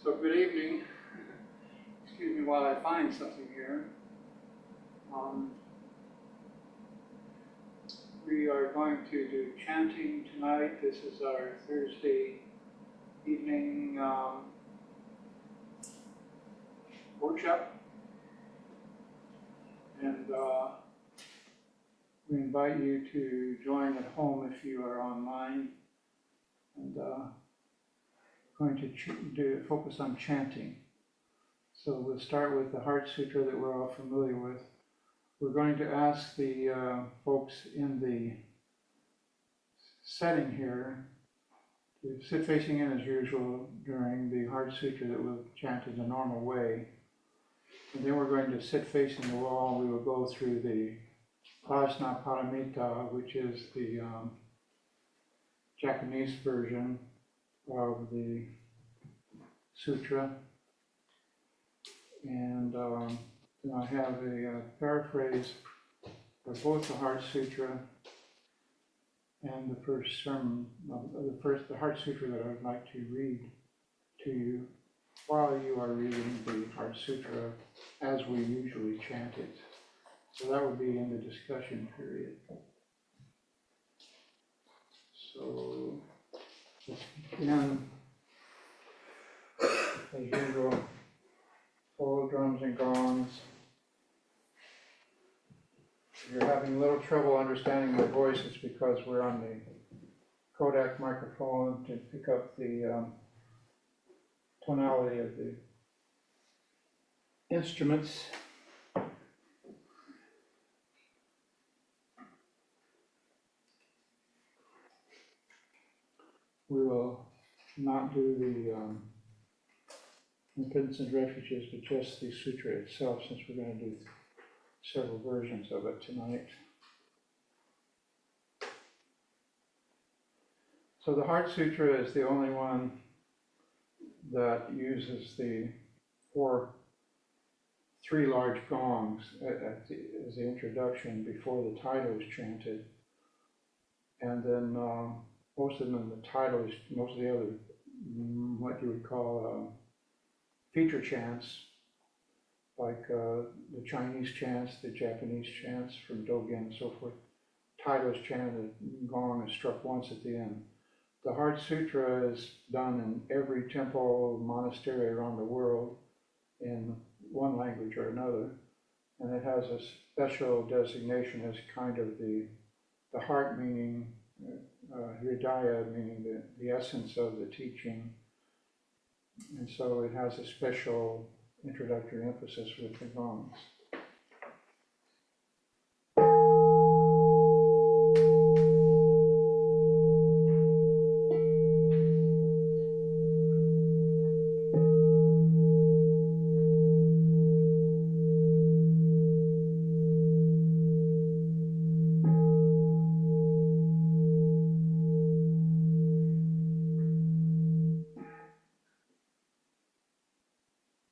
So good evening. Excuse me while I find something here. We are going to do chanting tonight. This is our Thursday evening workshop. And we invite you to join at home if you are online. And going to focus on chanting. So we'll start with the Heart Sutra that we're all familiar with. We're going to ask the folks in the setting here to sit facing in as usual during the Heart Sutra that we'll chant in the normal way. And then we're going to sit facing the wall. We will go through the Prajna Paramita, which is the Japanese version of the sutra. And I have a paraphrase for both the Heart Sutra and the first sermon, the Heart Sutra that I would like to read to you while you are reading the Heart Sutra as we usually chant it. So that would be in the discussion period. So let's begin as usual. Full drums and gongs. If you're having a little trouble understanding my voice, it's because we're on the Kodak microphone to pick up the tonality of the instruments. We will not do the Repentance and Refuges, but just the sutra itself, since we're going to do several versions of it tonight. So the Heart Sutra is the only one that uses the three large gongs as the introduction before the title is chanted. And then most of them, the title is, most of the other, what you would call feature chants, like the Chinese chants, the Japanese chants from Dogen and so forth. Title is chanted, the gong is struck once at the end. The Heart Sutra is done in every temple, monastery around the world in one language or another, and it has a special designation as kind of the heart, meaning Hridaya, meaning the essence of the teaching. And so it has a special introductory emphasis with the gongs.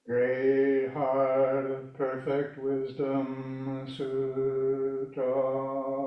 Great Heart of Perfect Wisdom Sutra. All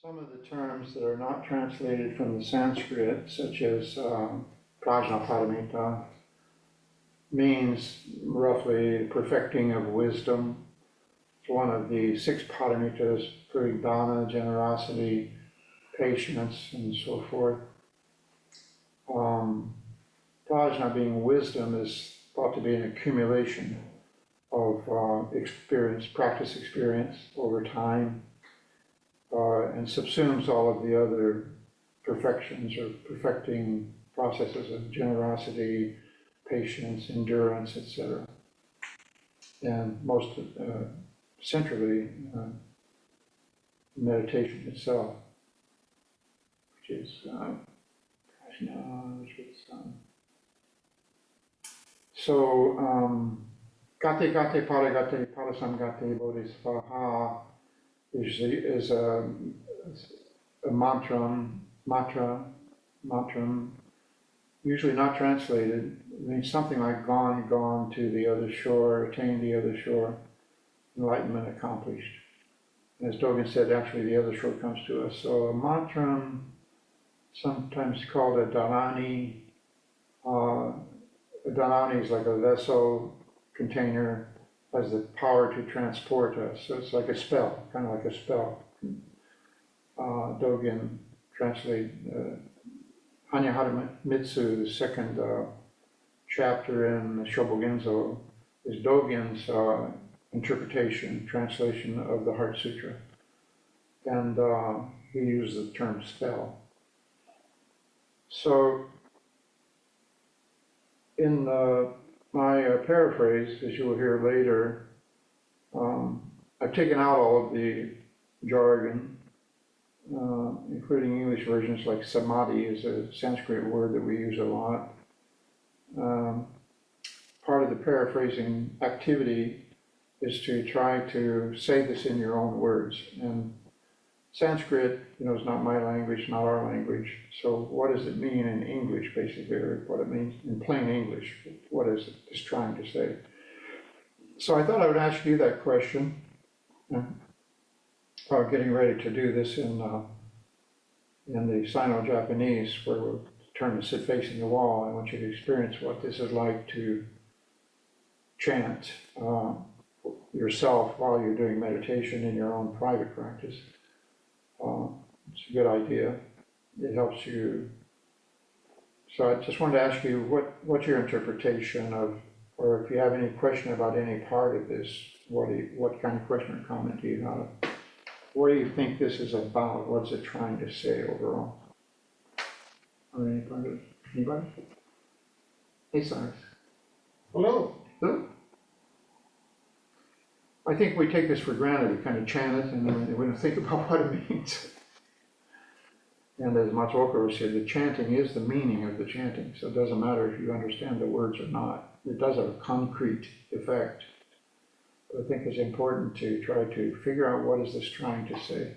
some of the terms that are not translated from the Sanskrit, such as prajnaparamita, means roughly perfecting of wisdom. It's one of the 6 paramitas, including dana, generosity, patience, and so forth. Prajna being wisdom is thought to be an accumulation of experience, practice experience over time, and subsumes all of the other perfections or perfecting processes of generosity, patience, endurance, etc. And most centrally, meditation itself, which is gate gate paragate parasamgate bodhisvaha is a mantram, usually not translated. It means something like gone to the other shore, attained the other shore, enlightenment accomplished. As Dogen said, actually the other shore comes to us. So a mantram, sometimes called a dharani. A dharani is like a vessel, container, has the power to transport us. So it's like a spell, kind of like a spell. Dogen translate Hanyahara Mitsu, the second chapter in Shobogenzo, is Dogen's interpretation, translation of the Heart Sutra. And he used the term spell. So in my paraphrase, as you will hear later, I've taken out all of the jargon, including English versions like samadhi is a Sanskrit word that we use a lot. Part of the paraphrasing activity is to try to say this in your own words. And Sanskrit, is not my language, not our language. So what does it mean in English, basically, or what it means in plain English? What is it trying to say? So I thought I would ask you that question. Getting ready to do this in the Sino-Japanese, where we'll turn and sit facing the wall. I want you to experience what this is like to chant yourself while you're doing meditation in your own private practice. It's a good idea. It helps you. So I just wanted to ask you, what's your interpretation of, or if you have any question about any part of this, what kind of question or comment do you have? What do you think this is about? What's it trying to say overall? Or anybody? Hey, Cyrus. Hello. Hello. I think we take this for granted. We kind of chant it and then we don't think about what it means. And as Matsuoka said, the chanting is the meaning of the chanting. So it doesn't matter if you understand the words or not. It does have a concrete effect. But I think it's important to try to figure out what is this trying to say.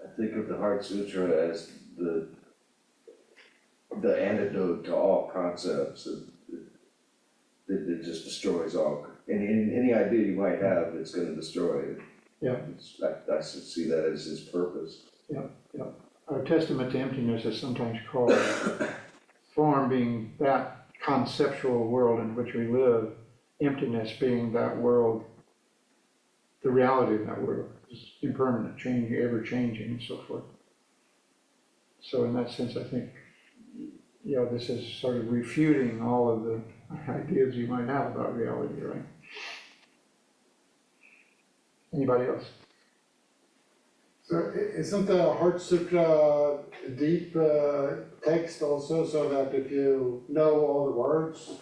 I think of the Heart Sutra as the antidote to all concepts. It just destroys all, any idea you might have, it's going to destroy it. Yeah. I see that as his purpose. Yeah. Our testament to emptiness is sometimes called form being that conceptual world in which we live, emptiness being that world, the reality of that world, is impermanent, changing, ever changing, and so forth. So in that sense, I think, this is sort of refuting all of the ideas you might have about reality, right? Anybody else? So isn't the Heart Sutra a deep text also, so that if you know all the words,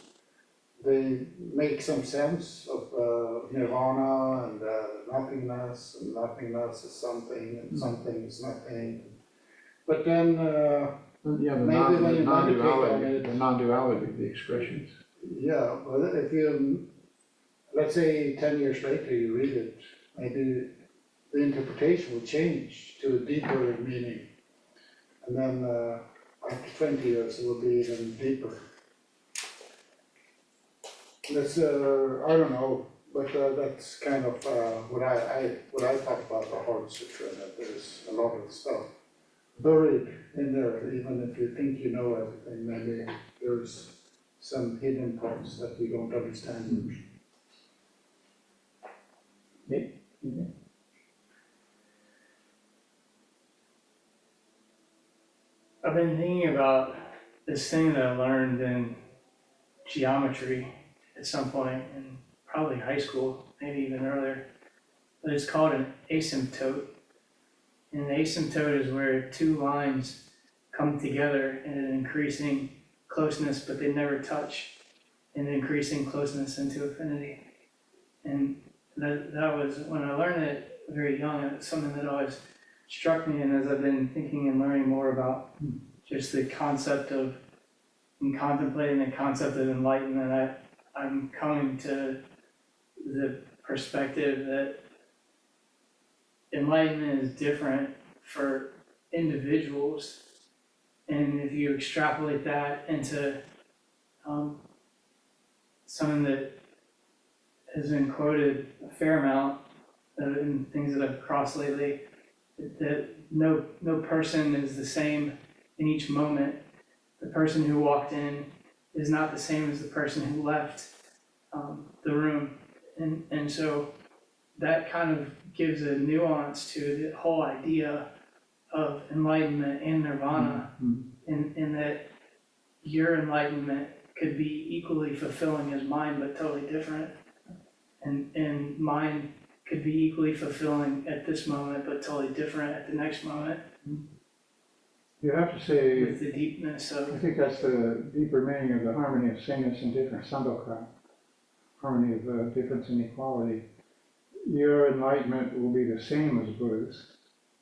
they make some sense of nirvana and nothingness is something, and something is nothing. But then The maybe when you meditate on it, the non-duality of the expressions. Yeah, well, if you, let's say 10 years later you read it, maybe the interpretation will change to a deeper meaning. And then after 20 years it will be even deeper. That's, I don't know, But that's kind of what I thought about the Heart Sutra, that there's a lot of stuff buried in there, even if you think you know everything, maybe there's some hidden parts that you don't understand. I've been thinking about this thing that I learned in geometry at some point in probably high school, maybe even earlier. But it's called an asymptote. And an asymptote is where two lines come together in an increasing closeness, but they never touch, in increasing closeness into infinity. And that was, when I learned it very young, it's something that always struck me. And as I've been thinking and learning more about just the concept of, and contemplating the concept of enlightenment, I'm coming to the perspective that enlightenment is different for individuals. And if you extrapolate that into something that has been quoted a fair amount in things that I've crossed lately, that no person is the same in each moment. The person who walked in is not the same as the person who left the room. And so that kind of gives a nuance to the whole idea of enlightenment and nirvana, in that your enlightenment could be equally fulfilling as mine, but totally different. And mine could be equally fulfilling at this moment, but totally different at the next moment. You have to say, With the deepness I of, think that's the deeper meaning of the harmony of sameness and difference, sambhaka, harmony of difference and equality. Your enlightenment will be the same as Buddha's,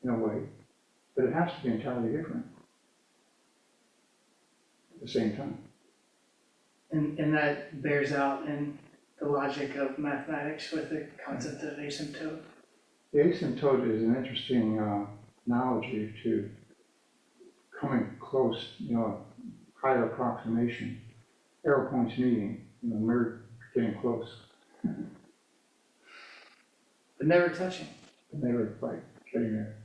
in a way, but it has to be entirely different at the same time. and that bears out in the logic of mathematics with the concept of asymptote. The asymptote is an interesting analogy to coming close, higher approximation, arrow points meeting, we're getting close, But never touching. but never quite getting there.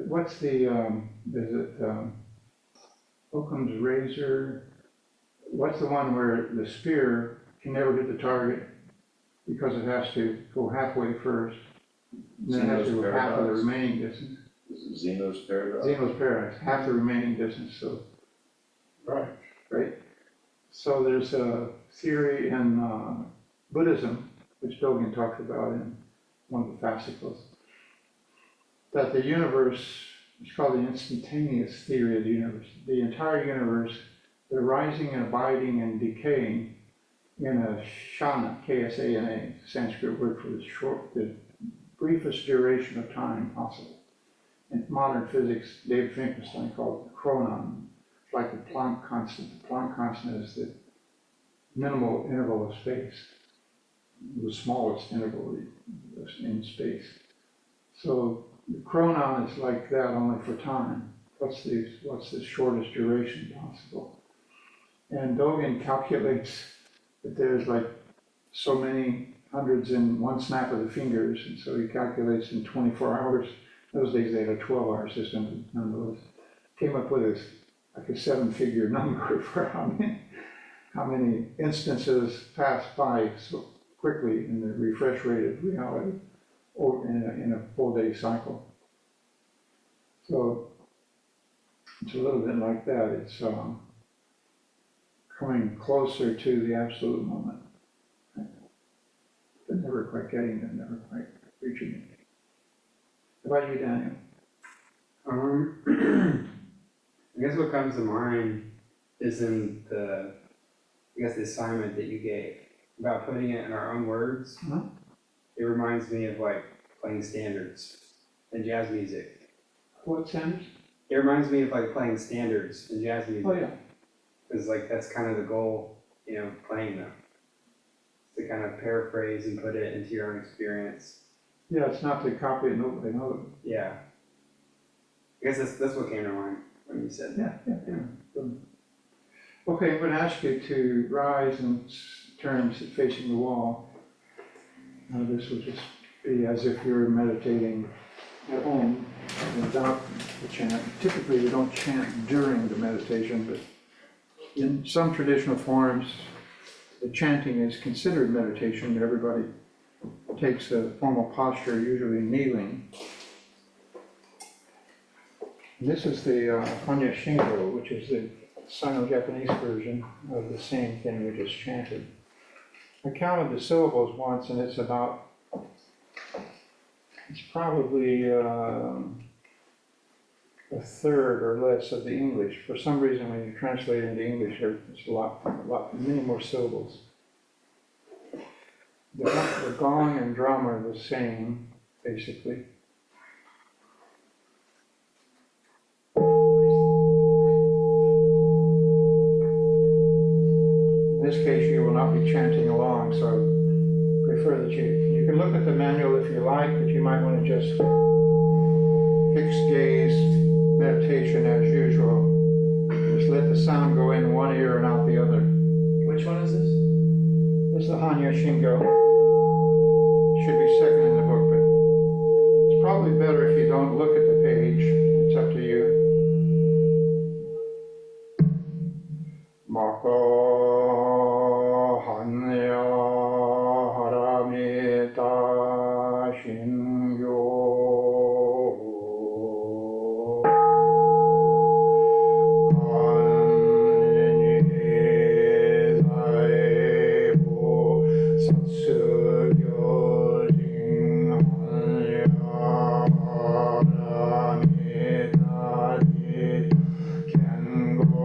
What's the, is it Occam's razor? What's the one where the spear can never hit the target because it has to go halfway first, and then it has to go half of the Paradox. remaining distance? This is Zeno's paradox. Zeno's paradox, half the remaining distance, so, right? So there's a theory in Buddhism, which Dogen talks about in one of the fascicles, that the universe, it's called the instantaneous theory of the universe. The entire universe, the rising and abiding and decaying in a shana, K-S-A-N-A, Sanskrit word for the briefest duration of time possible. In modern physics, David Finkelstein called it the chronon. It's like the Planck constant. The Planck constant is the minimal interval of space, the smallest interval in space. So the chronon is like that only for time. What's the shortest duration possible? And Dogen calculates that there's like so many hundreds in one snap of the fingers, and so he calculates in 24 hours. Those days they had a 12-hour system, nonetheless. Came up with this, like a 7-figure number for how many instances pass by so quickly in the refresh rate of reality, or in a full-day cycle. So it's a little bit like that. It's coming closer to the absolute moment, but never quite getting there, never quite reaching it. How about you, Daniel? I guess what comes to mind is in the assignment that you gave about putting it in our own words. Uh-huh. It reminds me of like playing standards in jazz music. What Sanders? It reminds me of like playing standards in jazz music. Oh, yeah. Because like that's kind of the goal, playing them. To kind of paraphrase and put it into your own experience. Yeah, it's not to copy it note by note. Yeah. I guess that's what came to mind when you said that. Yeah. Okay, I'm gonna ask you to rise and turn facing the wall. This will just be as if you're meditating at home without the chant. Typically, we don't chant during the meditation, but in some traditional forms, the chanting is considered meditation. Everybody takes a formal posture, usually kneeling. And this is the Hanya Shingo, which is the Sino-Japanese version of the same thing we just chanted. I counted the syllables once, and it's probably a third or less of the English. For some reason, when you translate into English, it's many more syllables. The gong and drum are the same, basically. In this case, you will not be chanting along, so I prefer that you can look at the manual if you like, but you might want to just fixed gaze meditation as usual. Just let the sound go in one ear and out the other. Which one is this? This is the Hanya Shingo. Should be second in the book, but it's probably better if you don't look at the page. It's up to you. Mako Hanya Haramita Shingo Hanye Zaibo Satsugyo Jin Hanya Haramita Jit Kengo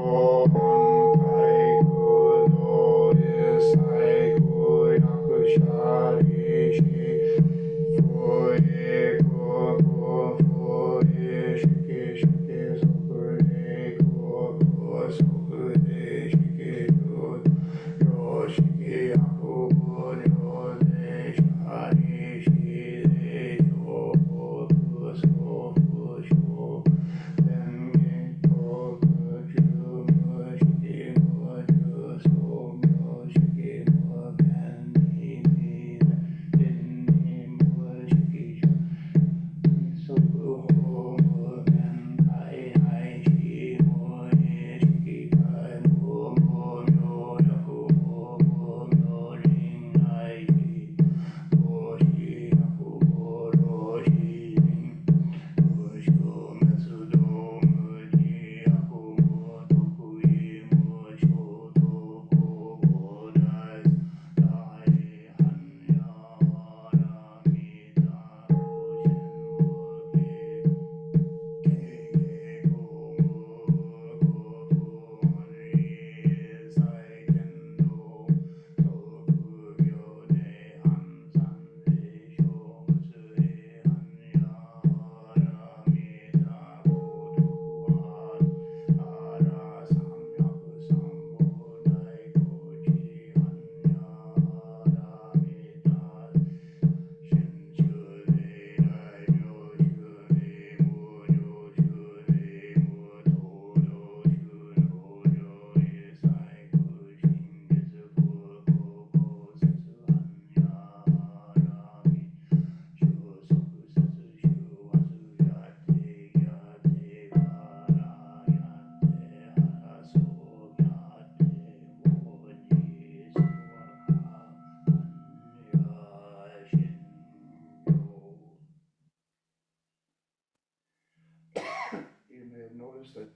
You may have noticed that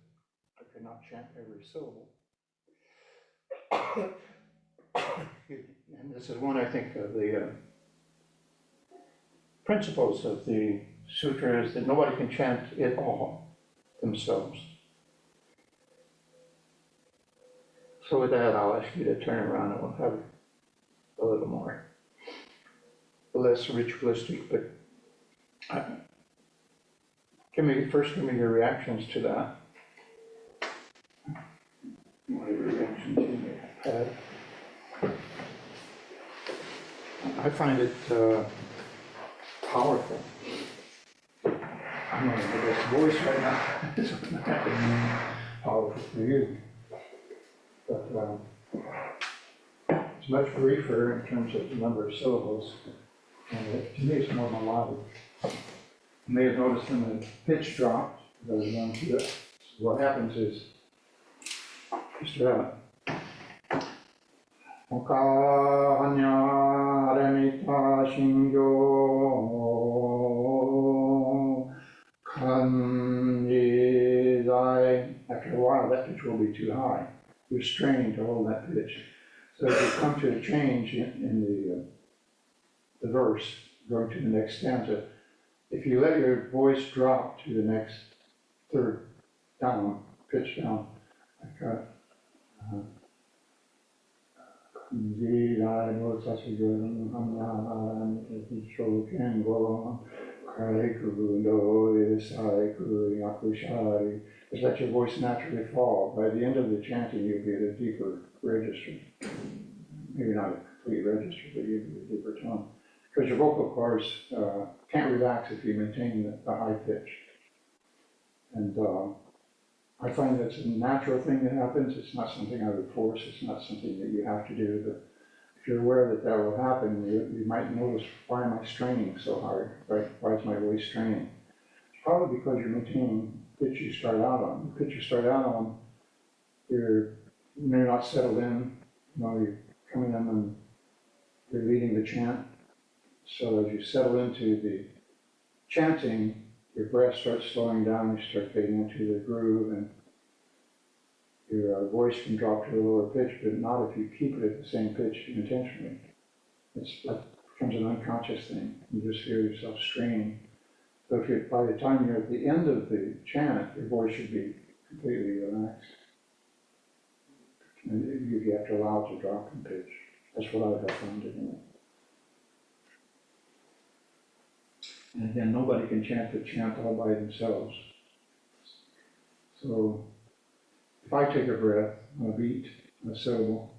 I cannot chant every syllable. And this is one, I think, of the principles of the sutra is that nobody can chant it all themselves. So with that, I'll ask you to turn around and we'll have a little more, less ritualistic, but give me your reactions to that. My reactions you may have had. I find it powerful. I'm not in the best voice right now. It's not powerful for you. But, it's much briefer in terms of the number of syllables, and to me, it's more melodic. You may have noticed when the pitch dropped, as I was going through it, what happens is, you start out. Okahanya Aramita Shingyo Kanji Zai. After a while, that pitch will be too high. You're straining to hold that pitch. So if you come to a change in the verse, going to the next stanza, if you let your voice drop to the next third down, pitch down, like just let your voice naturally fall. By the end of the chanting, you'll be at a deeper register. Maybe not a complete register, but you'll be a deeper tone. Because your vocal cords can't relax if you maintain the high pitch. And I find that's a natural thing that happens. It's not something I would force. It's not something that you have to do. But if you're aware that that will happen, you might notice, why am I straining so hard? Right? Why is my voice straining? It's probably because you're maintaining the pitch you start out on. The pitch you start out on, you're not settled in. You're coming in and you're leading the chant. So as you settle into the chanting, your breath starts slowing down, you start getting into the groove, and your voice can drop to a lower pitch, but not if you keep it at the same pitch intentionally. It becomes an unconscious thing. You just hear yourself straining. So if by the time you're at the end of the chant, your voice should be completely relaxed. And you have to allow it to drop in pitch. That's what I have found anyway. And again, nobody can chant the chant all by themselves. So if I take a breath, a beat, a syllable,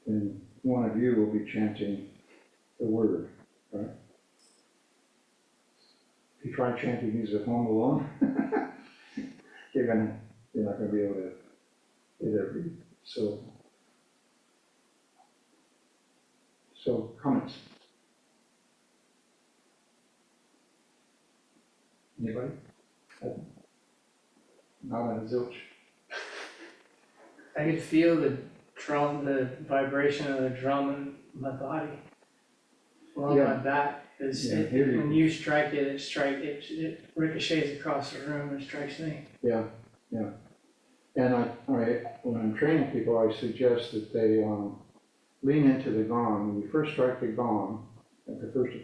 then one of you will be chanting the word, right? If you try chanting these at home alone, you're not going to be able to hit every syllable. So, comments? Anybody? Not on a zilch. I could feel the drum, the vibration of the drum in my body, along Yeah. my back. When you strike it, it ricochets across the room and strikes me. Yeah. And when I'm training people, I suggest that they lean into the gong. When you first strike the gong, at the first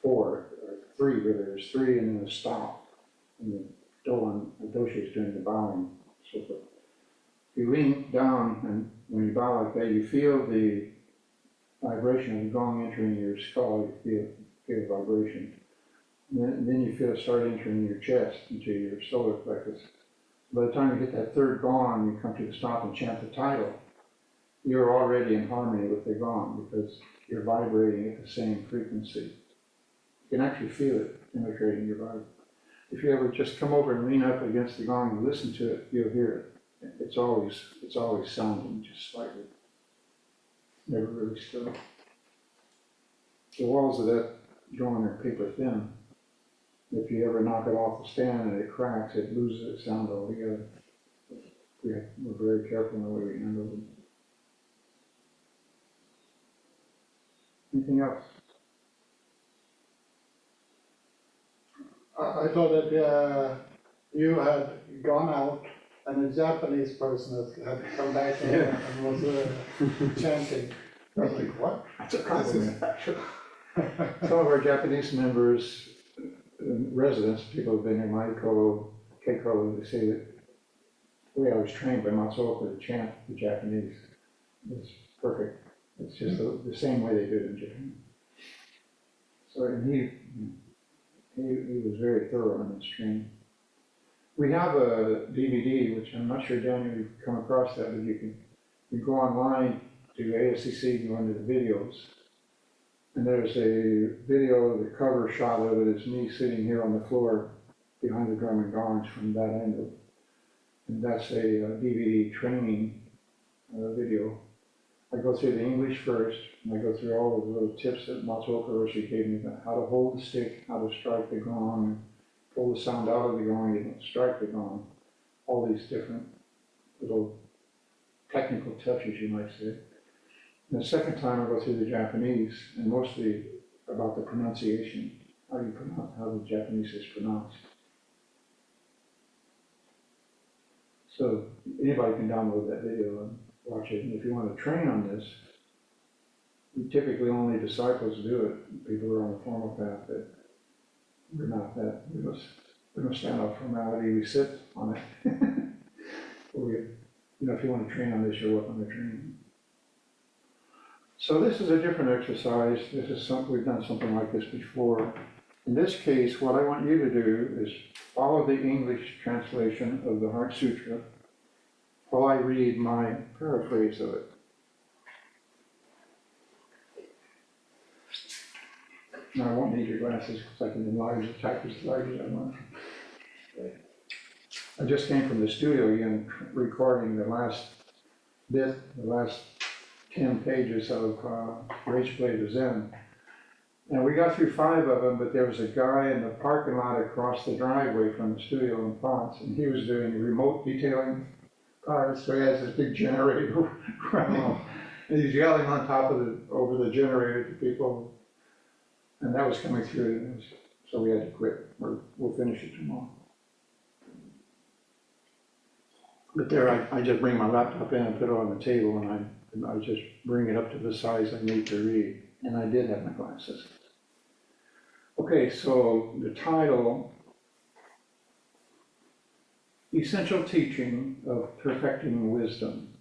four, or three really, there's three and then a stop. And the doshi is doing the bowing, so forth. You lean down, and when you bow like that, you feel the vibration of the gong entering your skull. You feel the vibration. And then you feel it start entering your chest, into your solar plexus. By the time you hit that third gong, you come to the stop and chant the title. You're already in harmony with the gong because you're vibrating at the same frequency. You can actually feel it penetrating your body. If you ever just come over and lean up against the gong and listen to it, you'll hear it. It's always sounding just slightly. Never really still. The walls of that drawing are paper thin. If you ever knock it off the stand and it cracks, it loses its sound altogether. We're very careful in the way we handle them. Anything else? I thought that you had gone out and a Japanese person had come back and was chanting. I was like, what? That's a compliment. Some of our Japanese members, residents, people who've been in Maiko, Keiko, they say that the way I was trained by Matsuoka to chant the Japanese is perfect. It's just the same way they do it in Japan. So, and he was very thorough in his training. We have a DVD, which I'm not sure, Daniel, you've come across that, but you go online to ASZC, go into the videos, and there's a video, the cover shot of it is me sitting here on the floor behind the drum and gongs from that angle. And that's a DVD training video. I go through the English first, and I go through all of the little tips that Matsuoka Roshi gave me about how to hold the stick, how to strike the gong, pull the sound out of the gong, you don't strike the gong. All these different little technical touches, you might say. And the second time I go through the Japanese, and mostly about the pronunciation, how you pronounce, how the Japanese is pronounced. So anybody can download that video and watch it. And if you want to train on this, typically only disciples do it. People who are on the formal path, that we're not that. We don't stand up formality. We sit on it. If you want to train on this, you're welcome to train. So this is a different exercise. This is we've done something like this before. In this case, what I want you to do is follow the English translation of the Heart Sutra while I read my paraphrase of it. Now, I won't need your glasses because I can enlarge the type as large as I want. I just came from the studio again, recording the last bit, the last 10 pages of Rage Play the Zen. And we got through 5 of them, but there was a guy in the parking lot across the driveway from the studio in Ponce, and he was doing remote detailing cars, so he has this big generator running. And he's yelling on top of over the generator to people. And that was coming through, so we had to quit. We'll finish it tomorrow. But there, I just bring my laptop in and put it on the table, and I just bring it up to the size I need to read. And I did have my glasses. Okay, so the title, Essential Teaching of Perfecting Wisdom.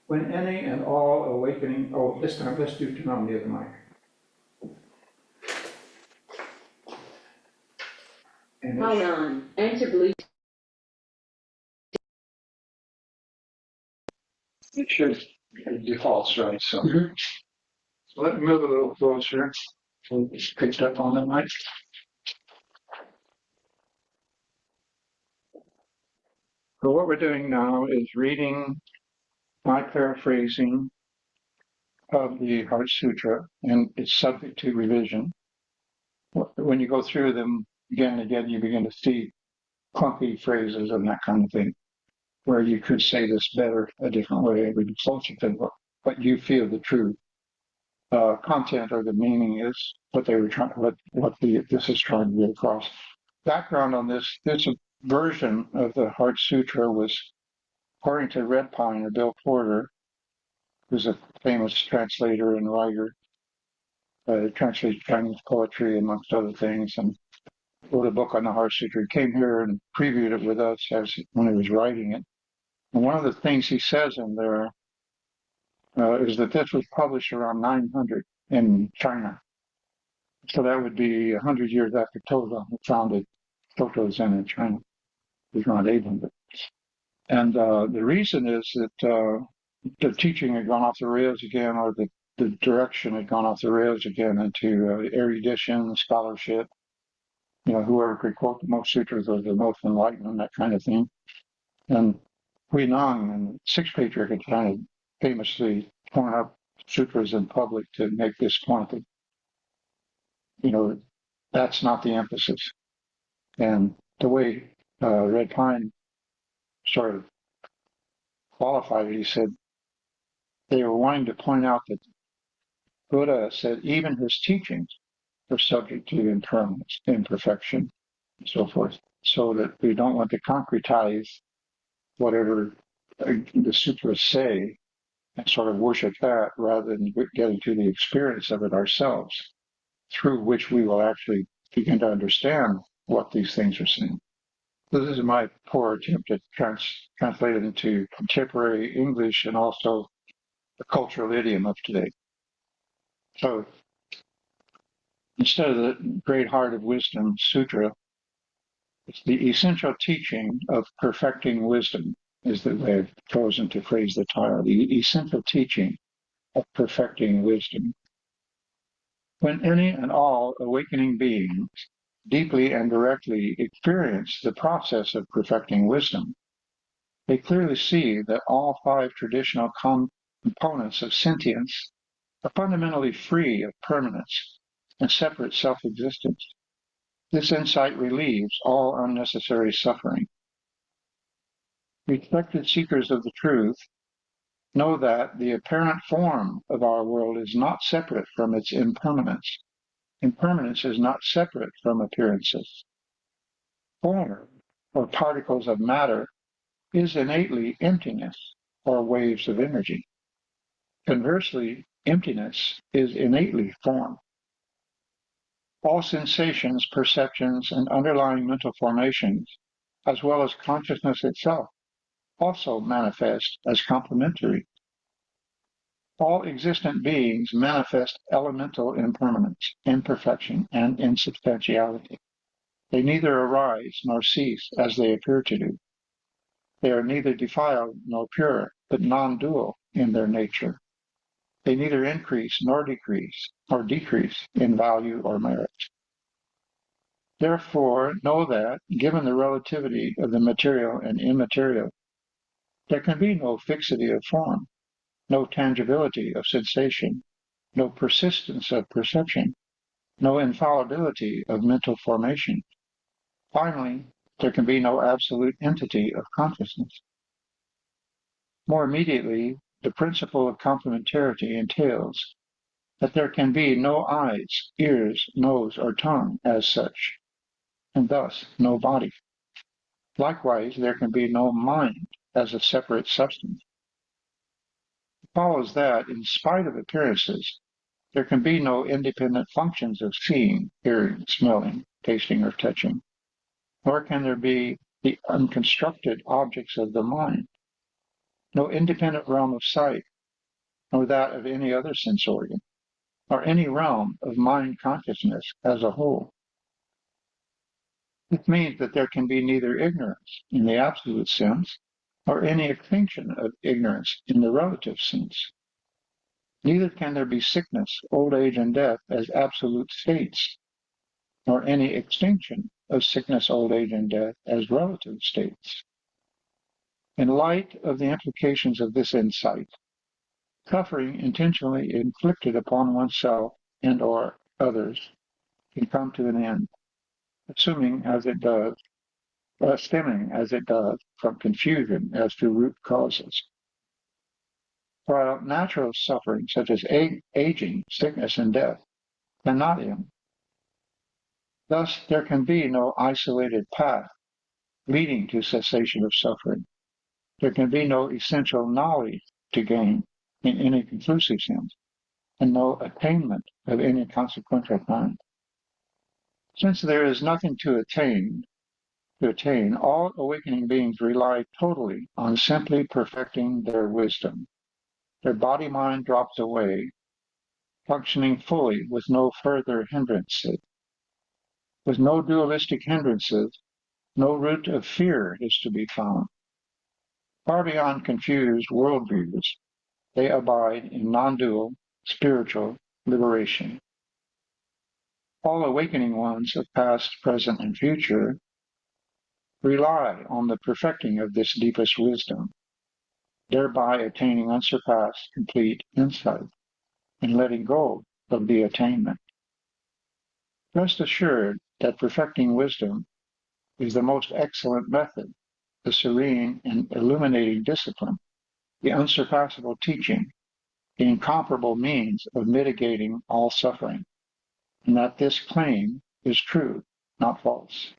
When any and all awakening, this time let's turn on the other mic. Hold on, enter Bluetooth. It should, it defaults right, so. So let me move a little closer. So it's picked up on the mic. So what we're doing now is reading my paraphrasing of the Heart Sutra, and it's subject to revision. When you go through them again and again, you begin to see clunky phrases and that kind of thing, where you could say this better a different way, it would be closer to what you feel the true content or the meaning is, what they were trying, this is trying to get across. Background on this version of the Heart Sutra was, according to Red Pine or Bill Porter, who's a famous translator and writer, translated Chinese poetry amongst other things, and wrote a book on the Heart Sutra. He came here and previewed it with us when he was writing it. And one of the things he says in there is that this was published around 900 in China. So that would be 100 years after Toza founded Soto Zen in China. It was around 800. And the reason is that the teaching had gone off the rails again, or the direction had gone off the rails again into erudition, scholarship. Whoever could quote the most sutras was the most enlightened and that kind of thing. And Hui Nong and Sixth Patriarch had kind of famously torn up sutras in public to make this point that, that's not the emphasis. And the way Red Pine sort of qualified it, he said they were wanting to point out that Buddha said even his teachings are subject to impermanence, imperfection, and so forth, so that we don't want to concretize whatever the sutras say and sort of worship that rather than getting to the experience of it ourselves, through which we will actually begin to understand what these things are saying. So this is my poor attempt to translate it into contemporary English and also the cultural idiom of today. So instead of the Great Heart of Wisdom Sutra, it's the essential teaching of perfecting wisdom is the way I've chosen to phrase the title, the essential teaching of perfecting wisdom. When any and all awakening beings deeply and directly experience the process of perfecting wisdom, They clearly see that all 5 traditional components of sentience are fundamentally free of permanence and separate self-existence. This insight relieves all unnecessary suffering. Respected seekers of the truth know that the apparent form of our world is not separate from its impermanence. Impermanence is not separate from appearances. Form, or particles of matter, is innately emptiness, or waves of energy. Conversely, emptiness is innately form. All sensations, perceptions, and underlying mental formations, as well as consciousness itself, also manifest as complementary. All existent beings manifest elemental impermanence, imperfection, and insubstantiality. They neither arise nor cease as they appear to do. They are neither defiled nor pure, but non-dual in their nature. They neither increase nor decrease in value or merit. Therefore, know that, given the relativity of the material and immaterial, there can be no fixity of form, no tangibility of sensation, no persistence of perception, no infallibility of mental formation. Finally, there can be no absolute entity of consciousness. More immediately, the principle of complementarity entails that there can be no eyes, ears, nose, or tongue as such, and thus no body. Likewise, there can be no mind as a separate substance. It follows that, in spite of appearances, there can be no independent functions of seeing, hearing, smelling, tasting, or touching, nor can there be the unconstructed objects of the mind, no independent realm of sight, nor that of any other sense organ, or any realm of mind consciousness as a whole. This means that there can be neither ignorance in the absolute sense, or any extinction of ignorance in the relative sense. Neither can there be sickness, old age, and death as absolute states, nor any extinction of sickness, old age, and death as relative states. In light of the implications of this insight, suffering intentionally inflicted upon oneself and or others can come to an end, stemming as it does from confusion as to root causes. While natural suffering such as aging, sickness, and death cannot end. Thus, there can be no isolated path leading to cessation of suffering. There can be no essential knowledge to gain in any conclusive sense, and no attainment of any consequential kind. Since there is nothing to attain, all awakening beings rely totally on simply perfecting their wisdom. Their body-mind drops away, functioning fully with no further hindrances. With no dualistic hindrances, no root of fear is to be found. Far beyond confused worldviews, they abide in non-dual, spiritual liberation. All awakening ones of past, present, and future rely on the perfecting of this deepest wisdom, thereby attaining unsurpassed, complete insight and letting go of the attainment. Rest assured that perfecting wisdom is the most excellent method, the serene and illuminating discipline, the unsurpassable teaching, the incomparable means of mitigating all suffering, and that this claim is true, not false.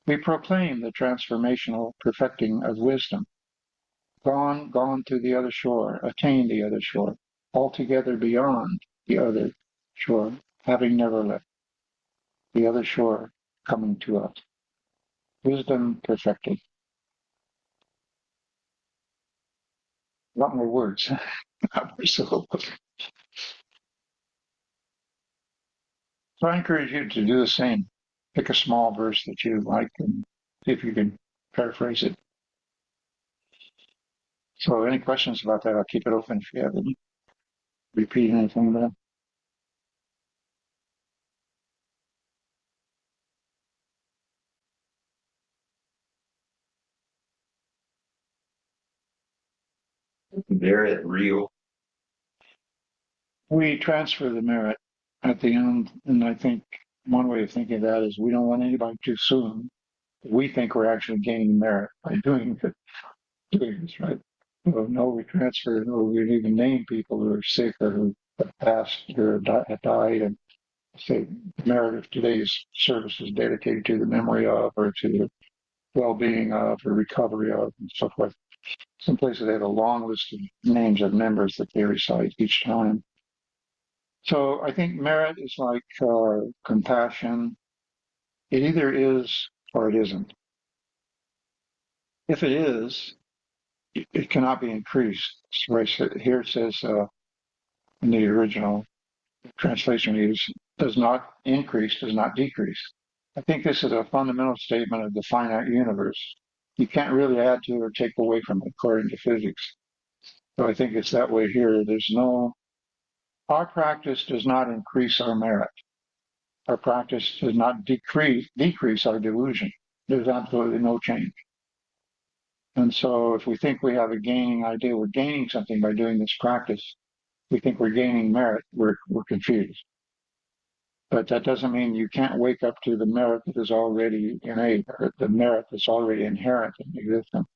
We proclaim the transformational perfecting of wisdom. Gone to the other shore, attain the other shore, altogether beyond the other shore, having never left, the other shore coming to us. Wisdom perfected. A lot more words. So I encourage you to do the same. Pick a small verse that you like and see if you can paraphrase it. So any questions about that, I'll keep it open if you have any. Repeat anything about it. Merit real. We transfer the merit at the end, and I think one way of thinking of that is we don't want anybody too soon. We think we're actually gaining merit by doing this, right? Well, no, we transfer, or we even name people who are sick or who have passed or have died, and say the merit of today's service is dedicated to the memory of, or to the well-being of, or recovery of, and so forth. Some places they have a long list of names of members that they recite each time. So I think merit is like compassion. It either is or it isn't. If it is, it cannot be increased. So here it says in the original translation is does not increase, does not decrease. I think this is a fundamental statement of the finite universe. You can't really add to or take away from it according to physics. So I think it's that way here. Our practice does not increase our merit. Our practice does not decrease our delusion. There's absolutely no change. And so if we think we have a gaining idea, we're gaining something by doing this practice, we think we're gaining merit, we're confused. But that doesn't mean you can't wake up to the merit that is already innate, or the merit that's already inherent in existence.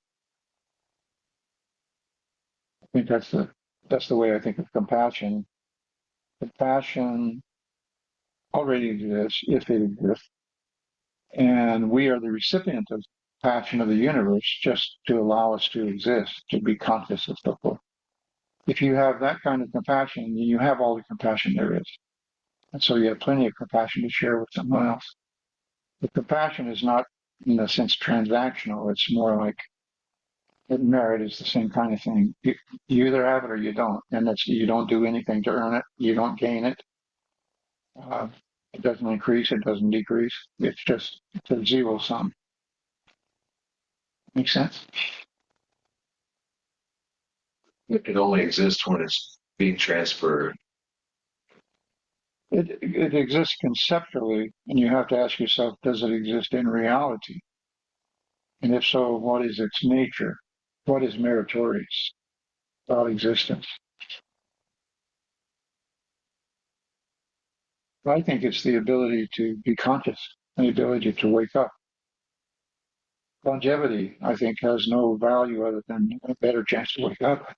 I think that's the way I think of compassion. Compassion already exists if it exists, and we are the recipient of passion of the universe just to allow us to exist, to be conscious of so forth. If you have that kind of compassion, you have all the compassion there is. And so you have plenty of compassion to share with someone else. But compassion is not, in a sense, transactional. It's more like merit is the same kind of thing. You either have it or you don't. And you don't do anything to earn it. You don't gain it. Uh, it doesn't increase. It doesn't decrease. It's a zero sum. Make sense? It can only exist when it's being transferred. It exists conceptually, and you have to ask yourself, does it exist in reality? And if so, what is its nature? What is meritorious about existence? I think it's the ability to be conscious, the ability to wake up. Longevity, I think, has no value other than a better chance to wake up.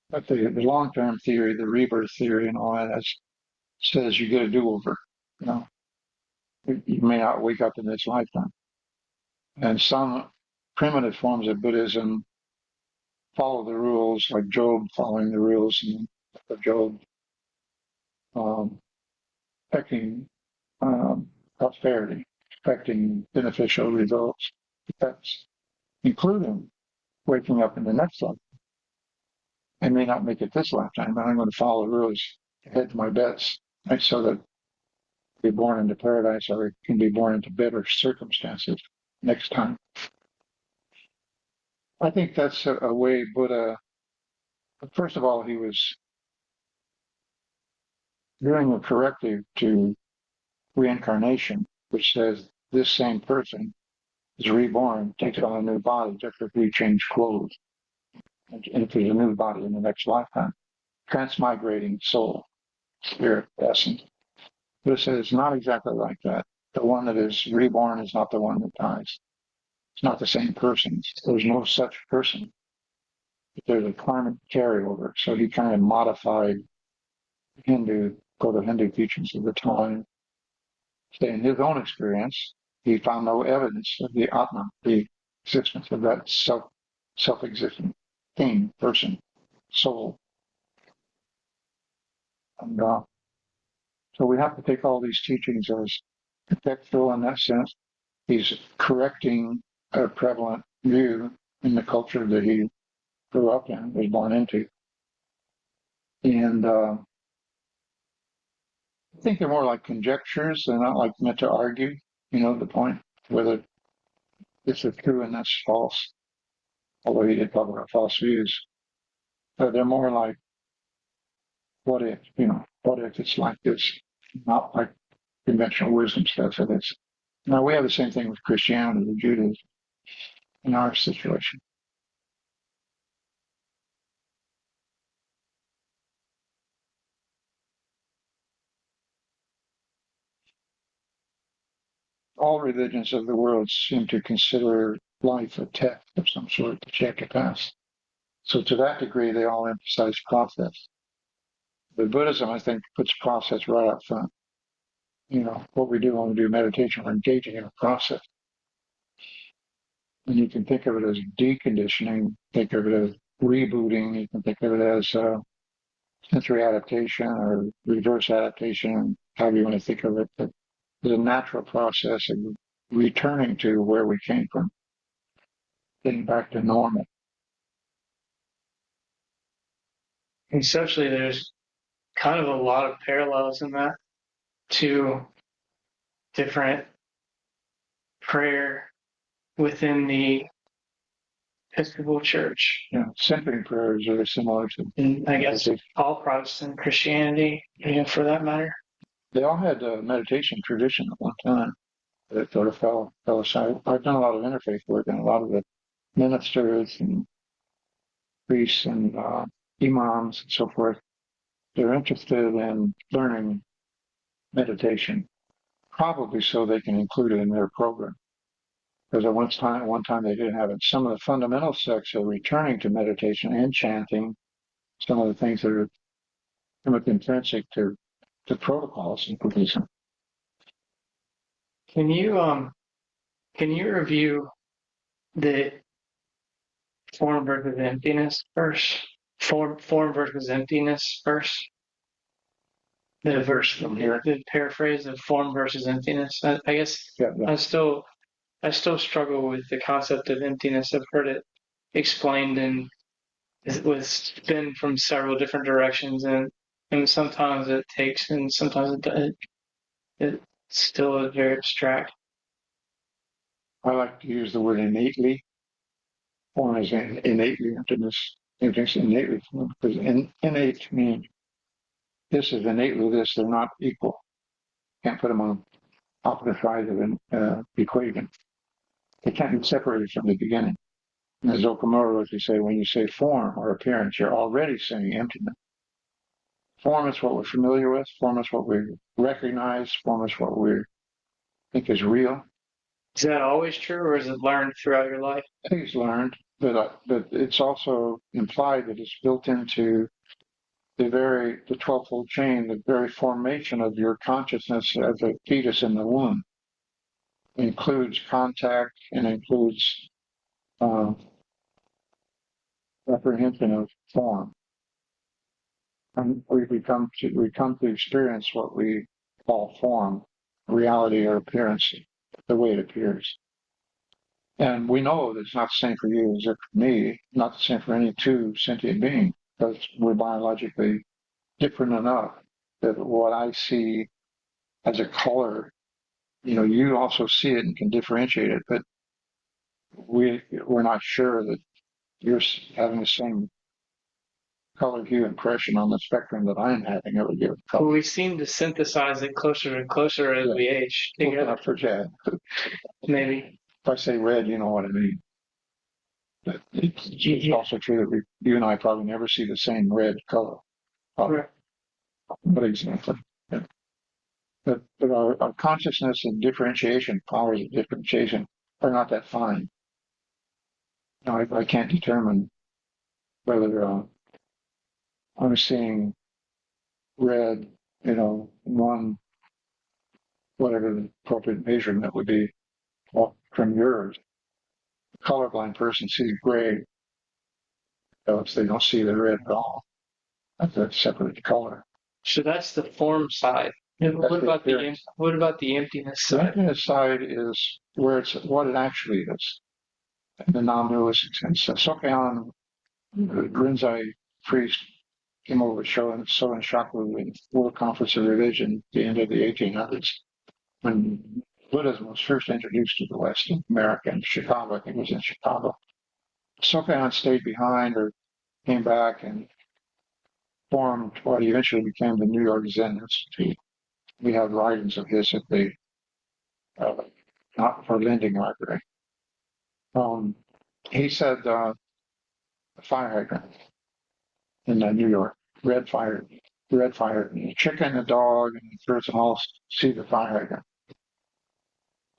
But the long-term theory, the rebirth theory and all that says you get a do-over. You know, you may not wake up in this lifetime. And some primitive forms of Buddhism follow the rules, like Job following the rules of Job, expecting prosperity, expecting beneficial results, effects, including waking up in the next life. I may not make it this lifetime, but I'm going to follow the rules, hedge my bets, right, so that I be born into paradise or I can be born into better circumstances next time. I think that's a way Buddha, first of all, he was doing a corrective to reincarnation, which says this same person is reborn, takes on a new body, just as we change clothes into a new body in the next lifetime. Transmigrating soul, spirit, essence. But it says it's not exactly like that. The one that is reborn is not the one that dies. It's not the same person. There's no such person. There's a karmic carryover. So he kind of modified Hindu teachings of the time. So in his own experience, he found no evidence of the Atma, the existence of that self-existent thing, person, soul. And so we have to take all these teachings as contextual in that sense. He's correcting a prevalent view in the culture that he grew up in, was born into. And I think they're more like conjectures. They're not like meant to argue, the point, whether this is true and that's false, although he did talk about false views. But they're more like, what if it's like this, not like conventional wisdom stuff. It is. Now we have the same thing with Christianity and Judaism. in our situation. All religions of the world seem to consider life a test of some sort that you have to pass. So to that degree, they all emphasize process. But Buddhism, I think, puts process right up front. You know, what we do when we do meditation, we're engaging in a process. And you can think of it as deconditioning, think of it as rebooting, you can think of it as sensory adaptation or reverse adaptation, however you want to think of it. But there's a natural process of returning to where we came from, getting back to normal. Conceptually, there's kind of a lot of parallels in that to different prayer within the Episcopal Church. Yeah, centering prayer is very similar to. And I guess all Protestant Christianity, for that matter. They all had a meditation tradition at one time that sort of fell aside. I've done a lot of interfaith work, and a lot of the ministers and priests and imams and so forth, they're interested in learning meditation, probably so they can include it in their program. Because at one time they didn't have it. Some of the fundamental sects are returning to meditation and chanting, some of the things that are somewhat intrinsic to protocols in Buddhism. Can you review the form versus emptiness first? Form versus emptiness first. The verse from here, the paraphrase of form versus emptiness. I guess Yeah. I still struggle with the concept of emptiness. I've heard it explained and with spin from several different directions, and sometimes it takes, and sometimes it doesn't. It still is very abstract. I like to use the word innately. Form is innately emptiness. Emptiness innately, because innate means this is innately this. They're not equal. Can't put them on opposite sides of an equation. They can't be separated from the beginning. And as Okamoto would say, when you say form or appearance, you're already saying emptiness. Form is what we're familiar with. Form is what we recognize. Form is what we think is real. Is that always true, or is it learned throughout your life? I think it's learned, but it's also implied that it's built into the 12-fold chain, the very formation of your consciousness as a fetus in the womb. It includes contact and includes apprehension of form. And we come to experience what we call form, reality or appearance, the way it appears. And we know that it's not the same for you as it for me, not the same for any two sentient being, because we're biologically different enough that what I see as a color, you also see it and can differentiate it, but we're not sure that you're having the same color hue impression on the spectrum that I'm having every given color. Well, we seem to synthesize it closer and closer as we age together. Maybe. If I say red, you know what I mean. But it's also true that you and I probably never see the same red color. Right. But exactly. Yeah. But our consciousness and differentiation, powers of differentiation, are not that fine. Now, I can't determine whether I'm seeing red, one, whatever the appropriate measurement would be from yours. A colorblind person sees gray, if they don't see the red at all. That's a separate color. So that's the form side. And what about the emptiness The side? emptiness side is where it's what it actually is, in the non-dualistic sense. Sokean, the Rinzai priest, came over to Soen Shaku in the World Conference of Religion at the end of the 1800s, when Buddhism was first introduced to the West in America, in Chicago. I think it was in Chicago. Sokean stayed behind or came back and formed what eventually became the New York Zen Institute. We have writings of his at the not for Lending Library. He said a fire hydrant in New York, red fire. The chicken, the dog, and the person all see the fire hydrant.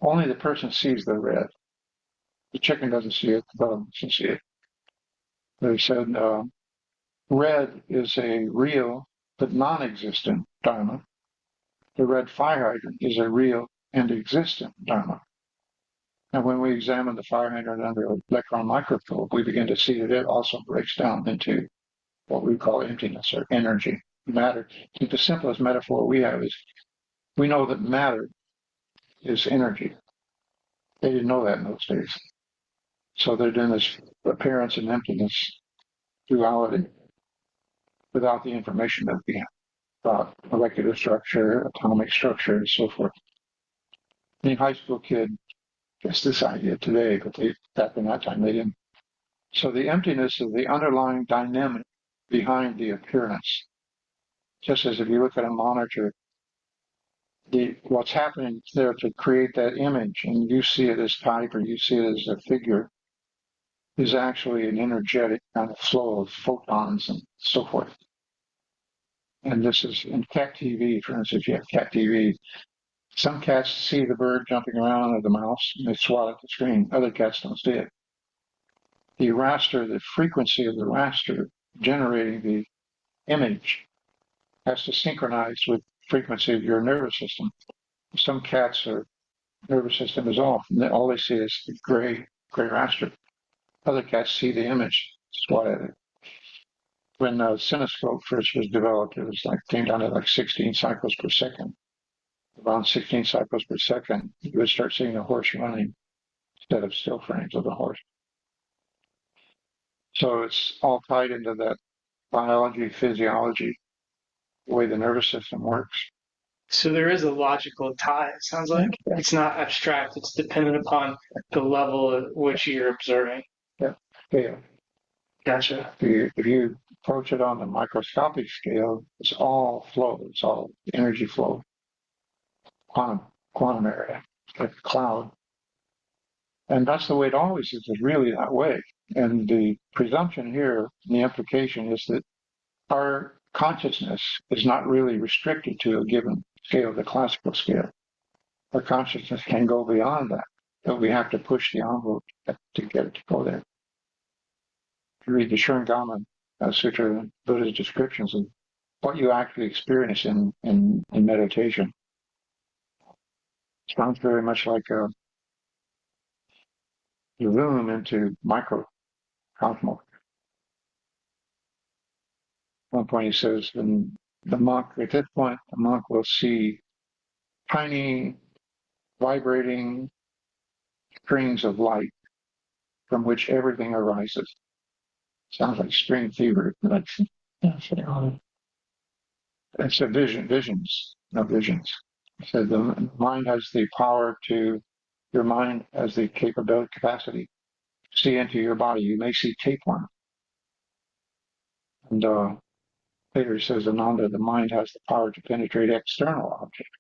Only the person sees the red. The chicken doesn't see it, the dog doesn't see it. They said red is a real but non-existent dharma. The red fire hydrant is a real and existent dharma. And when we examine the fire hydrant under an electron microscope, we begin to see that it also breaks down into what we call emptiness or energy, matter. I think the simplest metaphor we have is we know that matter is energy. They didn't know that in those days. So they're doing this appearance and emptiness duality without the information that we have about molecular structure, atomic structure, and so forth. Any high school kid gets this idea today, but back in that time they didn't. So the emptiness is the underlying dynamic behind the appearance. Just as if you look at a monitor, what's happening there to create that image, and you see it as type or you see it as a figure, is actually an energetic kind of flow of photons and so forth. And this is in cat TV, for instance, you have cat TV. Some cats see the bird jumping around or the mouse and they swat at the screen. Other cats don't see it. The raster, the frequency of the raster generating the image has to synchronize with the frequency of your nervous system. Some cats' nervous system is off, and all they see is the gray raster. Other cats see the image, swat at it. When the cinescope first was developed, it was came down to 16 cycles per second. Around 16 cycles per second, you would start seeing the horse running instead of still frames of the horse. So it's all tied into that biology, physiology, the way the nervous system works. So there is a logical tie, it sounds like. Yeah. It's not abstract, it's dependent upon the level at which you're observing. Yeah. Gotcha. If you approach it on the microscopic scale, it's all flow, it's all energy flow, quantum area, like a cloud. And that's the way it always is, it's really that way. And the presumption here, the implication is that our consciousness is not really restricted to a given scale, the classical scale. Our consciousness can go beyond that, but we have to push the envelope to get it to go there. If you read the Shurangama Sutra, Buddha's descriptions of what you actually experience in meditation, it sounds very much like a zoom into microcosmos. At one point he says, and the monk, at that point, the monk will see tiny vibrating strings of light from which everything arises. Sounds like string theory, but it's a visions, no visions. So the mind has the power your mind has the capacity to see into your body. You may see tapeworm. And later he says, Ananda, the mind has the power to penetrate external objects.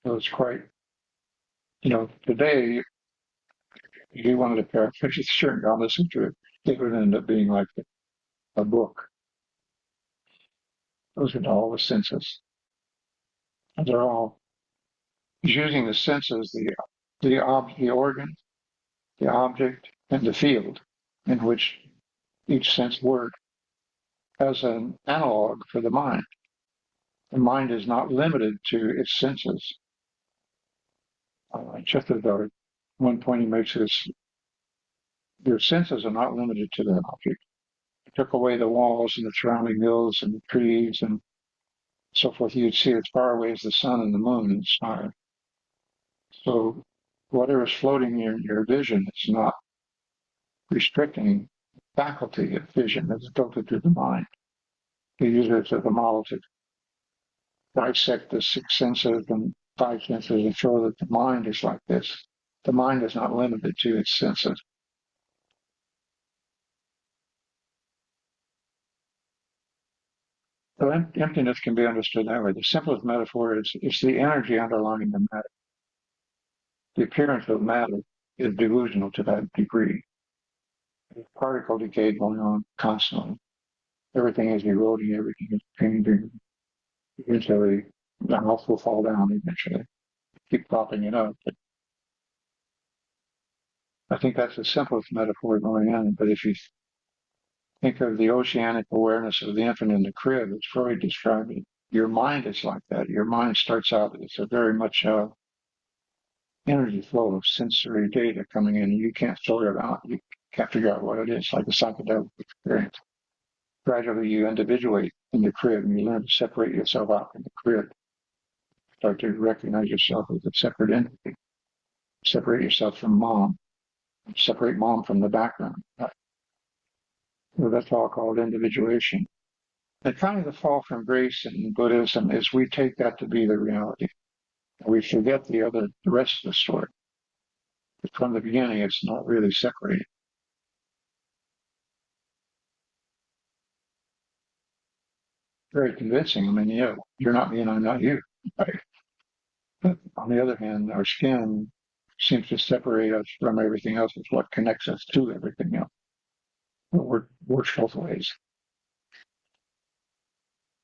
So it's quite, today, if you wanted to paraphrase the Shurangama Sutra, it would end up being like a book. Those are all the senses. And they're all using the senses, the organ, the object, and the field in which each sense works as an analog for the mind. The mind is not limited to its senses. Just as one point he makes is, your senses are not limited to that object. He took away the walls and the surrounding hills and the trees and so forth. You'd see as far away as the sun and the moon and the stars. So whatever is floating in your vision is not restricting faculty of vision that's filtered through the mind. He uses it as a model to dissect the six senses and five senses and show that the mind is like this. The mind is not limited to its senses. So emptiness can be understood that way. The simplest metaphor is it's the energy underlying the matter, the appearance of matter is delusional to that degree. There's particle decay going on constantly. Everything is eroding, everything is changing. Eventually, the house will fall down eventually. Keep propping it up. But I think that's the simplest metaphor going on. But if you think of the oceanic awareness of the infant in the crib, as Freud described it, your mind is like that. Your mind starts out, it's a very much energy flow of sensory data coming in. You can't sort it out. You can't figure out what it is, like a psychedelic experience. Gradually, you individuate in the crib and you learn to separate yourself out from the crib. Start to recognize yourself as a separate entity. Separate yourself from mom. Separate mom from the background. So that's all called individuation. And kind of the fall from grace in Buddhism is we take that to be the reality. We forget the rest of the story. But from the beginning, it's not really separated. Very convincing. I mean, yeah, you're not me and I'm not you. Right? But on the other hand, our skin seems to separate us from everything else. It's what connects us to everything else. Works both ways.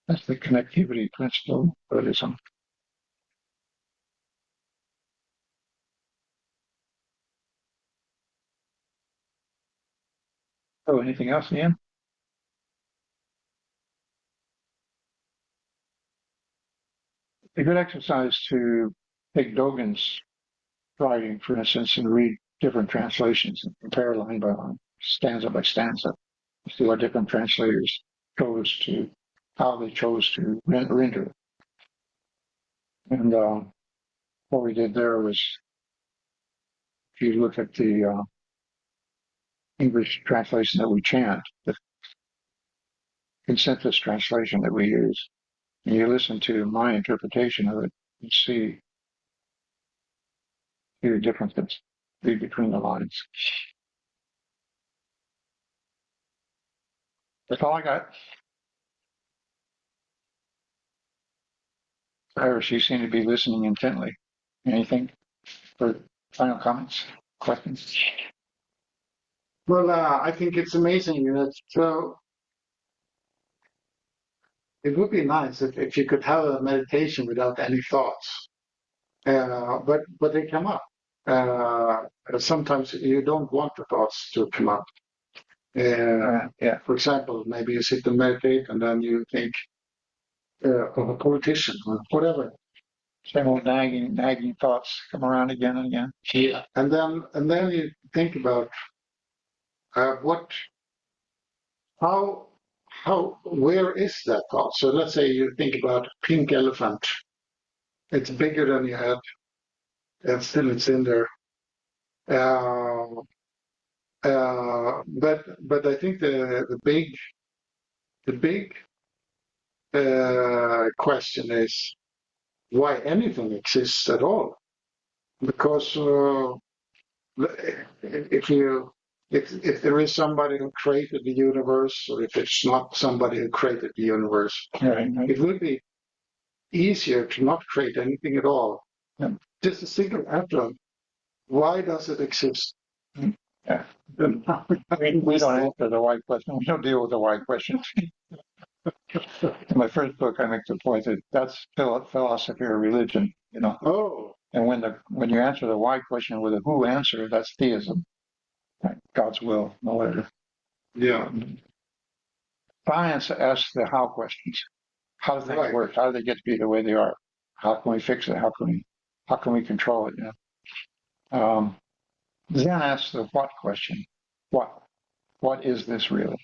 That's the connectivity principle of Buddhism. Oh, anything else, Ian? A good exercise to take Dogen's writing, for instance, and read different translations and compare line by line, stanza by stanza, see what different translators chose to, how they chose to render it. And what we did there was, if you look at the English translation that we chant, the consensus translation that we use, and you listen to my interpretation of it, you see the differences between the lines. That's all I got. Iris, you seem to be listening intently. Anything for final comments, questions? Well, I think it's amazing that so it would be nice if you could have a meditation without any thoughts. But they come up. Sometimes you don't want the thoughts to come up. Yeah. For example, maybe you sit and meditate and then you think of a politician or whatever. Same old nagging thoughts come around again and again. Yeah. And then you think about where is that thought? So let's say you think about pink elephant. It's bigger than your head, and still it's in there. But I think the big question is why anything exists at all. Because if there is somebody who created the universe, or if it's not somebody who created the universe, Right. it would be easier to not create anything at all. Yeah. Just a single atom. Why does it exist? Yeah. We don't answer the why question. We don't deal with the why question. In my first book, I make the point that that's philosophy or religion, you know. Oh, And when you answer the why question with a who answer, that's theism. Right? God's will, no letter. yeah. Science asks the how questions. How do things Right. work? How do they get to be the way they are? How can we fix it? How can we control it? You know? Zen asks the what question. What is this really?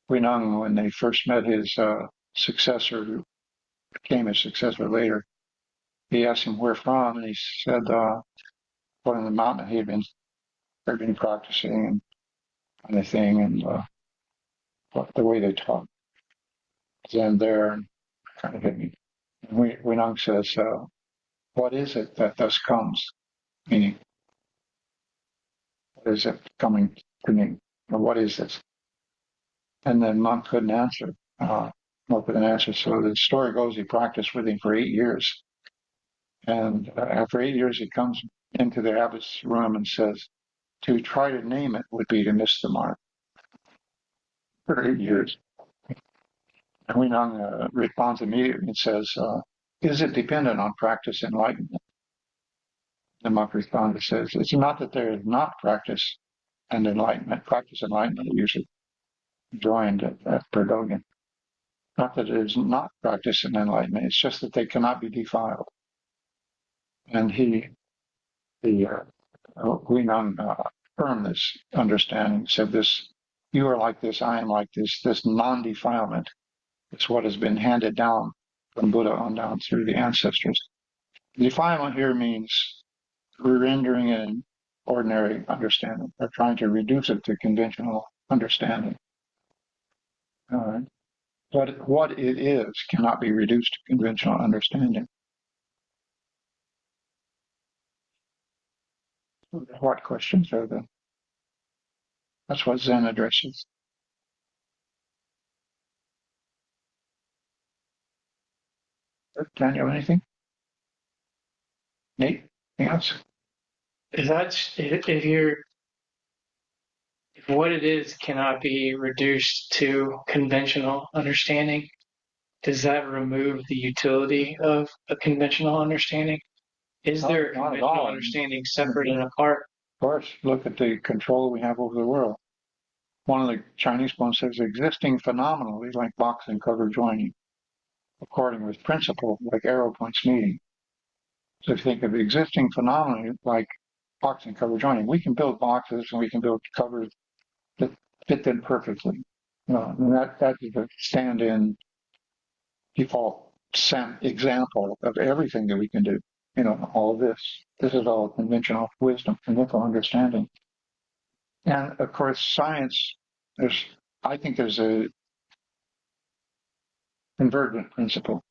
Huineng, when they first met his successor, who became his successor later, he asked him where from, and he said, one of the mountain he had been practicing and kind of thing, and the way they taught Zen there kind of hit me. Huineng says, what is it that thus comes? Meaning, what is it coming to me? Or what is this? And then monk couldn't answer. Monk couldn't answer. So the story goes, he practiced with him for 8 years. And after 8 years, he comes into the abbot's room and says, to try to name it would be to miss the mark for 8 years. And Huineng responds immediately and says, is it dependent on practice enlightenment? The monk responds and says, it's not that there is not practice and enlightenment. Practice and enlightenment are usually joined at Perdogan. Not that it is not practice and enlightenment, it's just that they cannot be defiled. And Huineng affirmed this understanding, said this, you are like this, I am like this non-defilement is what has been handed down from Buddha on down through the ancestors. Defilement here means rendering it an ordinary understanding, or trying to reduce it to conventional understanding. But what it is cannot be reduced to conventional understanding. What questions are there? That's what Zen addresses. Daniel, anything? Nate, anything else? Is that if what it is cannot be reduced to conventional understanding, does that remove the utility of a conventional understanding? Is there a Not at conventional all. understanding separate and apart? Of course, look at the control we have over the world. One of the Chinese poems says, existing phenomenally like box and cover joining, according with principle like arrow points meeting. So if you think of existing phenomena like box and cover joining, we can build boxes and we can build covers that fit them perfectly. And that is a stand-in default example of everything that we can do. All of this. This is all conventional wisdom, conventional understanding. And of course, science, I think there's a convergent principle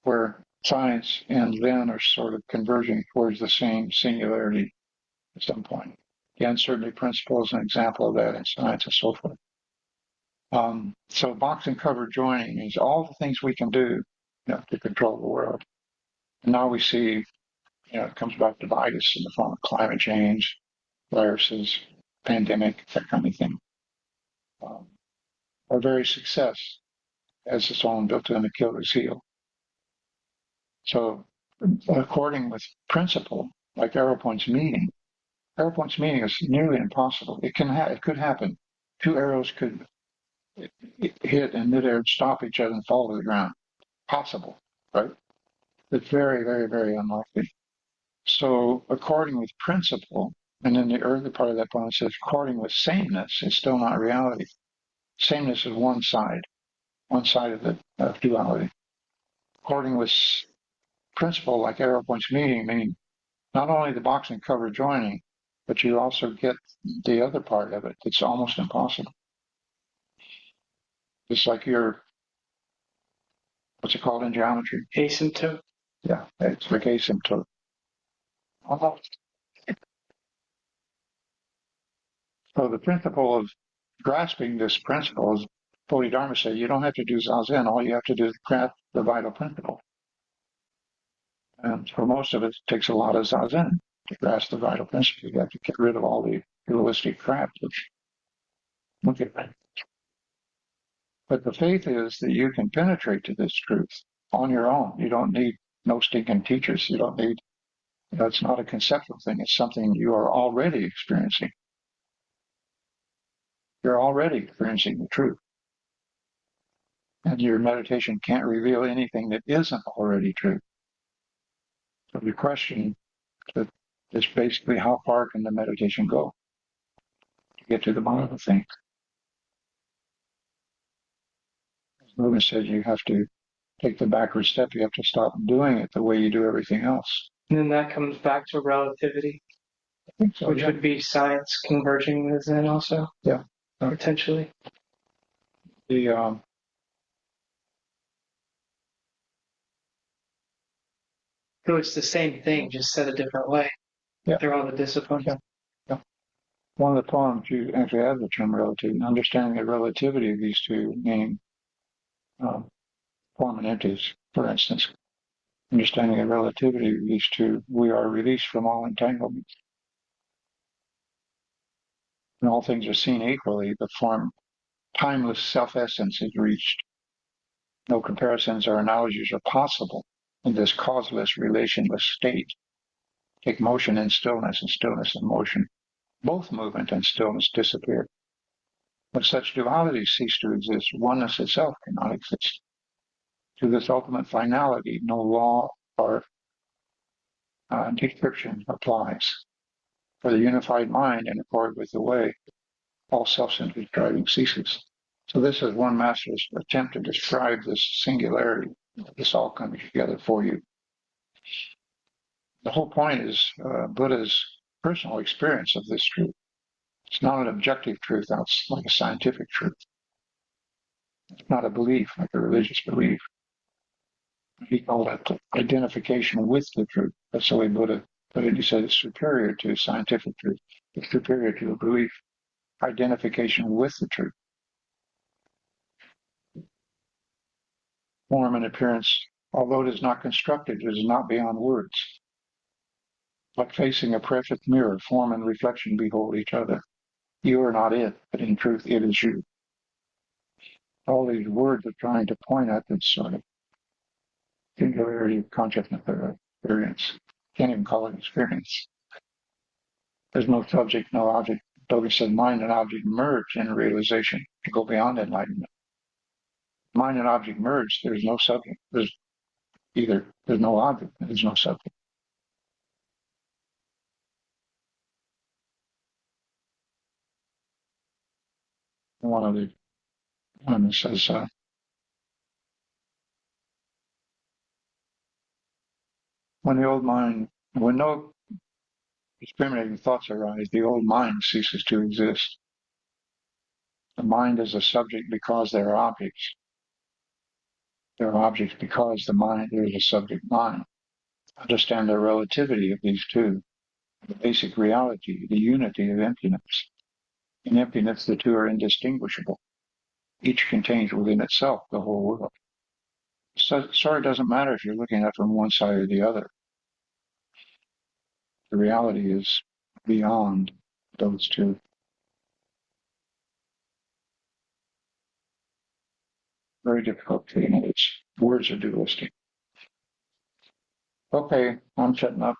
where science and Zen are sort of converging towards the same singularity at some point. The uncertainty principle is an example of that in science and so forth. So box and cover joining is all the things we can do to control the world. And now we see, it comes back to bite us in the form of climate change, viruses, pandemic, that kind of thing. Our very success as the stone built in Achilles' heel. So according with principle, like arrow points meeting is nearly impossible. It could happen. Two arrows could hit in midair, stop each other, and fall to the ground. Possible, right? It's very, very, very unlikely. So according with principle, and then the early part of that poem says, according with sameness is still not reality. Sameness is one side of the duality. According with principle, like arrow points meeting, meaning not only the box and cover joining, but you also get the other part of it. It's almost impossible. It's like what's it called in geometry? Asymptote. Yeah, it's like asymptote. Almost. So the principle of grasping this principle is Bodhidharma said, you don't have to do Zazen. All you have to do is grasp the vital principle. And for most of it, it takes a lot of Zazen to grasp the vital principle. You have to get rid of all the dualistic crap, which we'll get back. But the faith is that you can penetrate to this truth on your own. You don't need no stinking teachers. You don't need, it's not a conceptual thing. It's something you are already experiencing. You're already experiencing the truth. And your meditation can't reveal anything that isn't already true. So the question is basically how far can the meditation go to get to the bottom of things? As Movement said, you have to take the backward step. You have to stop doing it the way you do everything else. And then that comes back to relativity, I think so, which yeah. would be science converging with Zen also. Yeah. Potentially. The So it's the same thing, just said a different way. Yeah. They're all the disciplines. Yeah. One of the poems you actually have the term relativity, understanding the relativity of these two, meaning form and empties, for instance. Understanding of relativity of these two, we are released from all entanglements. And all things are seen equally, the form timeless self-essence is reached. No comparisons or analogies are possible in this causeless, relationless state. Take motion and stillness and motion. Both movement and stillness disappear. When such dualities cease to exist, oneness itself cannot exist. To this ultimate finality, no law or description applies. For the unified mind, in accord with the way, all self-centered striving ceases. So this is one master's attempt to describe this singularity, this all coming together for you. The whole point is Buddha's personal experience of this truth. It's not an objective truth, it's like a scientific truth. It's not a belief, like a religious belief. He called it identification with the truth. That's the way Buddha put it. He said it's superior to scientific truth. It's superior to a belief. Identification with the truth. Form and appearance, although it is not constructed, it is not beyond words. Like facing a perfect mirror, form and reflection behold each other. You are not it, but in truth it is you. All these words are trying to point at this sort of singularity of consciousness or experience. Can't even call it experience. There's no subject, no object. Dogen said mind and object merge in realization to go beyond enlightenment. Mind and object merge, there's no subject. There's no object, there's no subject. One of them says, when no discriminating thoughts arise, the old mind ceases to exist. The mind is a subject because there are objects. There are objects because there is a subject mind. Understand the relativity of these two, the basic reality, the unity of emptiness. In emptiness, the two are indistinguishable. Each contains within itself the whole world. So it doesn't matter if you're looking at it from one side or the other. The reality is beyond those two. Very difficult to know. Words are dualistic. Okay, I'm shutting up.